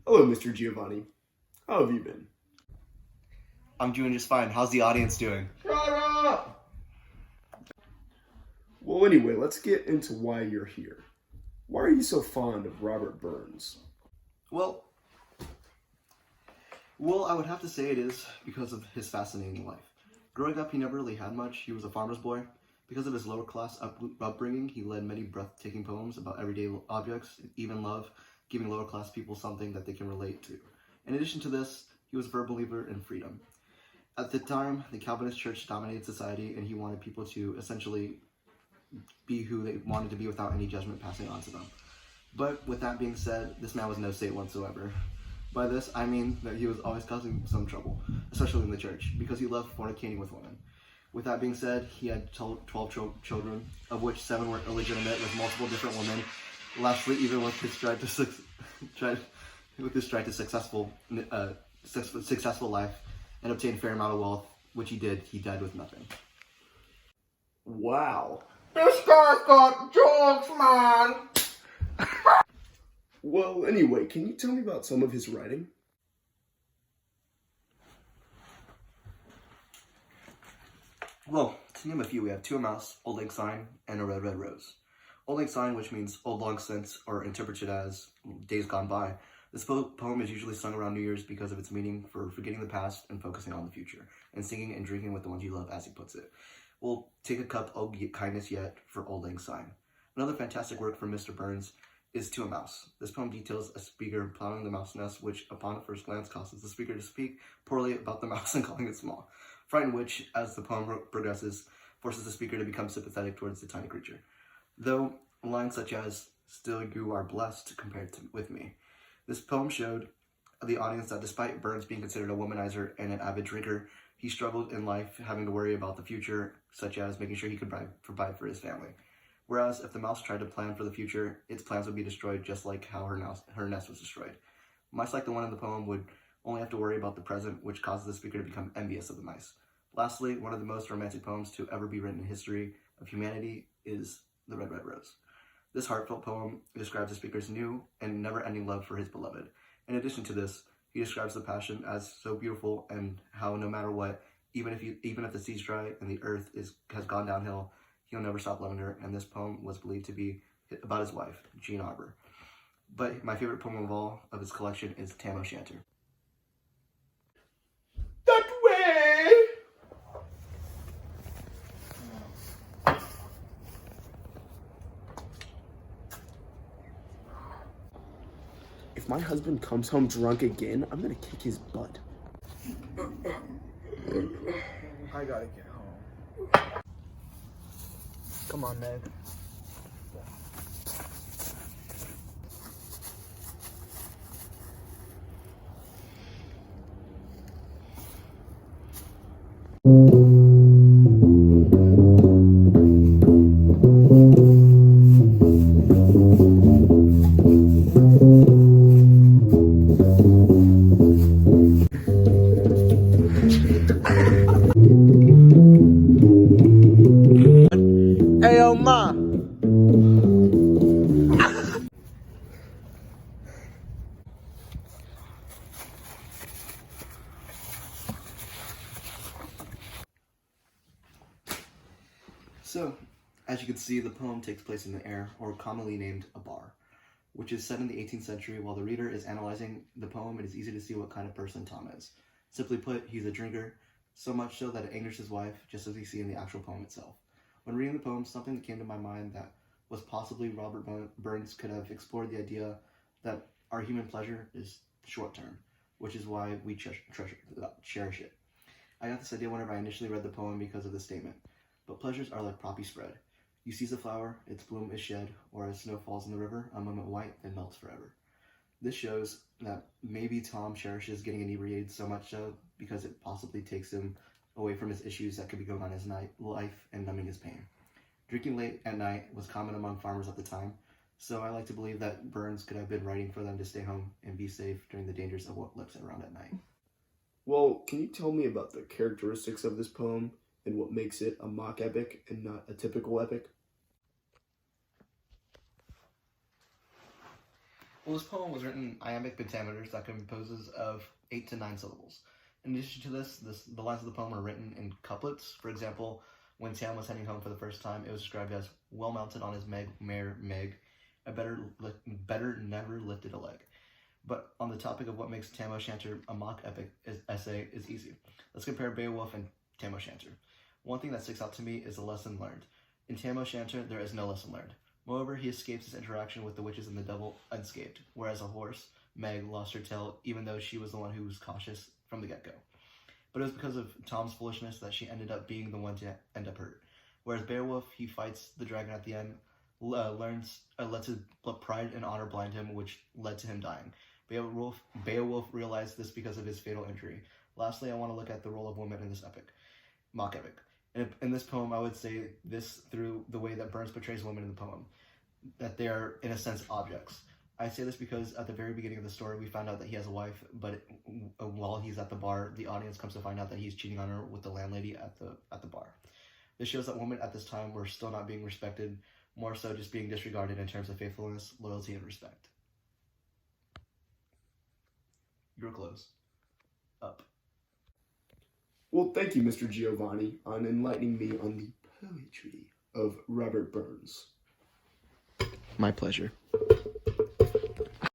Hello, Mr. Giovanni. How have you been? I'm doing just fine. How's the audience doing? Shut up! Well, anyway, let's get into why you're here. Why are you so fond of Robert Burns? Well, I would have to say it is because of his fascinating life. Growing up, he never really had much. He was a farmer's boy. Because of his lower class upbringing, he led many breathtaking poems about everyday objects, even love, giving lower class people something that they can relate to. In addition to this, he was a firm believer in freedom. At the time, the Calvinist church dominated society, and he wanted people to essentially be who they wanted to be without any judgment passing on to them. But with that being said, this man was no saint whatsoever. By this, I mean that he was always causing some trouble, especially in the church, because he loved fornicating with women. With that being said, he had 12 children, of which 7 were illegitimate with multiple different women. Lastly, even with his successful life and obtained a fair amount of wealth, which he did, he died with nothing. Wow. This guy's got jokes, man! Well, anyway, can you tell me about some of his writing? Well, to name a few, we have To a Mouse, Auld Lang Syne, and A Red, Red Rose. Auld Lang Syne, which means old long since, or interpreted as days gone by. This poem is usually sung around New Year's because of its meaning for forgetting the past and focusing on the future, and singing and drinking with the ones you love, as he puts it. We'll take a cup, oh kindness yet, for Auld Lang Syne. Another fantastic work from Mr. Burns is To a Mouse. This poem details a speaker plowing the mouse nest, which upon a first glance causes the speaker to speak poorly about the mouse and calling it small. Frightened which, as the poem progresses, forces the speaker to become sympathetic towards the tiny creature. Though lines such as, "Still you are blessed compared with me." This poem showed the audience that despite Burns being considered a womanizer and an avid drinker, he struggled in life having to worry about the future, such as making sure he could provide for his family. Whereas if the mouse tried to plan for the future, its plans would be destroyed just like how her nest was destroyed. Mice like the one in the poem would only have to worry about the present, which causes the speaker to become envious of the mice. Lastly, one of the most romantic poems to ever be written in history of humanity is The Red, Red Rose. This heartfelt poem describes the speaker's new and never-ending love for his beloved. In addition to this, he describes the passion as so beautiful and how no matter what, even if the sea's dry and the earth has gone downhill, he'll never stop loving her, and this poem was believed to be about his wife, Jean Arbor. But my favorite poem of all of his collection is Tam O'Shanter. That way! If my husband comes home drunk again, I'm gonna kick his butt. I gotta get home. Come on, Meg. Ayo, Ma. So, as you can see, the poem takes place in the air, or commonly named a bar, which is set in the 18th century. While the reader is analyzing the poem, it is easy to see what kind of person Tom is. Simply put, he's a drinker, so much so that it angers his wife, just as we see in the actual poem itself. When reading the poem, something that came to my mind that was possibly Robert Burns could have explored the idea that our human pleasure is short-term, which is why we cherish it. I got this idea whenever I initially read the poem because of this statement. But pleasures are like poppy spread. You seize a flower, its bloom is shed, or as snow falls in the river, a moment white, then melts forever. This shows that maybe Tom cherishes getting inebriated so much so because it possibly takes him away from his issues that could be going on in his life and numbing his pain. Drinking late at night was common among farmers at the time, so I like to believe that Burns could have been writing for them to stay home and be safe during the dangers of what lurks around at night. Well, can you tell me about the characteristics of this poem and what makes it a mock epic and not a typical epic? Well, this poem was written in iambic pentameters that composes of 8 to 9 syllables. In addition to this, the lines of the poem are written in couplets. For example, when Tam was heading home for the first time, it was described as well mounted on his mare Meg, a better never lifted a leg. But on the topic of what makes Tam O'Shanter a mock epic essay is easy. Let's compare Beowulf and Tam O'Shanter. One thing that sticks out to me is the lesson learned. In Tam O'Shanter, there is no lesson learned. Moreover, he escapes his interaction with the witches and the devil unscathed, whereas a horse, Meg, lost her tail even though she was the one who was cautious from the get-go. But it was because of Tom's foolishness that she ended up being the one to end up hurt. Whereas Beowulf, he fights the dragon at the end, lets his pride and honor blind him, which led to him dying. Beowulf realized this because of his fatal injury. Lastly, I want to look at the role of women in this mock epic. In this poem, I would say this through the way that Burns portrays women in the poem, that they are, in a sense, objects. I say this because at the very beginning of the story, we found out that he has a wife, but while he's at the bar, the audience comes to find out that he's cheating on her with the landlady at the bar. This shows that women at this time were still not being respected, more so just being disregarded in terms of faithfulness, loyalty, and respect. Your clothes. Up. Well, thank you, Mr. Giovanni, on enlightening me on the poetry of Robert Burns. My pleasure.